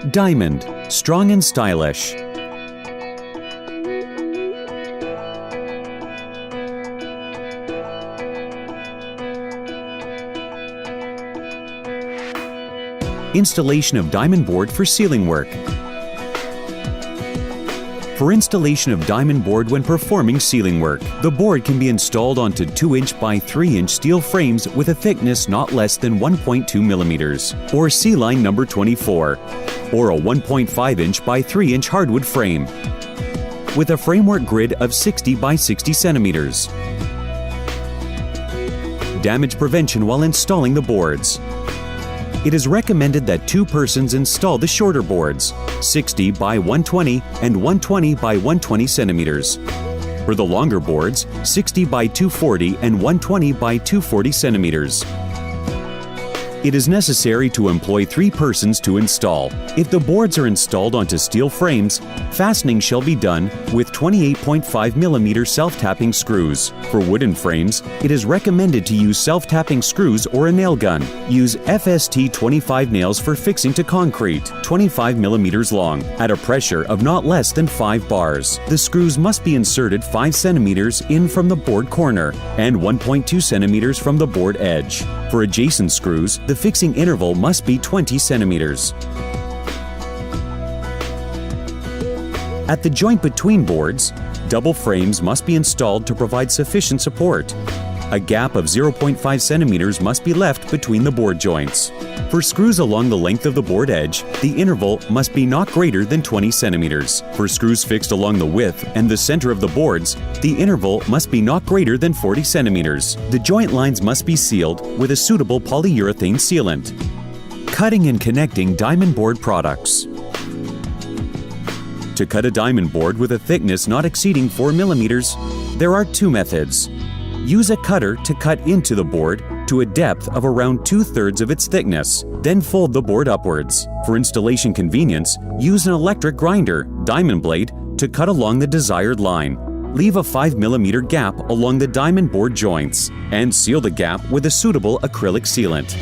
Diamond, strong and stylish. Installation of diamond board for ceiling work. For installation of diamond board when performing ceiling work, the board can be installed onto 2-inch by 3-inch steel frames with a thickness not less than 1.2 millimeters, or C-line number 24, or a 1.5-inch by 3-inch hardwood frame, with a framework grid of 60 by 60 centimeters. Damage prevention while installing the boards. It is recommended that 2 persons install the shorter boards, 60 by 120 and 120 by 120 centimeters. For the longer boards, 60 by 240 and 120 by 240 centimeters. It is necessary to employ 3 persons to install. If the boards are installed onto steel frames, fastening shall be done with 28.5 millimeter self-tapping screws. For wooden frames, it is recommended to use self-tapping screws or a nail gun. Use FST 25 nails for fixing to concrete, 25 millimeters long, at a pressure of not less than 5 bars. The screws must be inserted 5 centimeters in from the board corner and 1.2 centimeters from the board edge. For adjacent screws, the fixing interval must be 20 centimeters. At the joint between boards, double frames must be installed to provide sufficient support. A gap of 0.5 centimeters must be left between the board joints. For screws along the length of the board edge, the interval must be not greater than 20 centimeters. For screws fixed along the width and the center of the boards, the interval must be not greater than 40 centimeters. The joint lines must be sealed with a suitable polyurethane sealant. Cutting and connecting diamond board products. To cut a diamond board with a thickness not exceeding 4 millimeters, there are 2 methods. Use a cutter to cut into the board to a depth of around 2/3 of its thickness, then fold the board upwards. For installation convenience, use an electric grinder, diamond blade, to cut along the desired line. Leave a 5 millimeter gap along the diamond board joints, and seal the gap with a suitable acrylic sealant.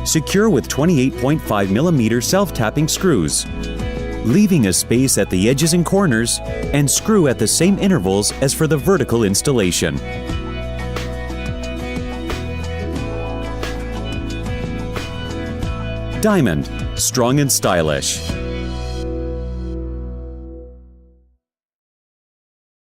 Secure with 28.5 millimeter self-tapping screws, leaving a space at the edges and corners, and screw at the same intervals as for the vertical installation. Diamond, strong and stylish.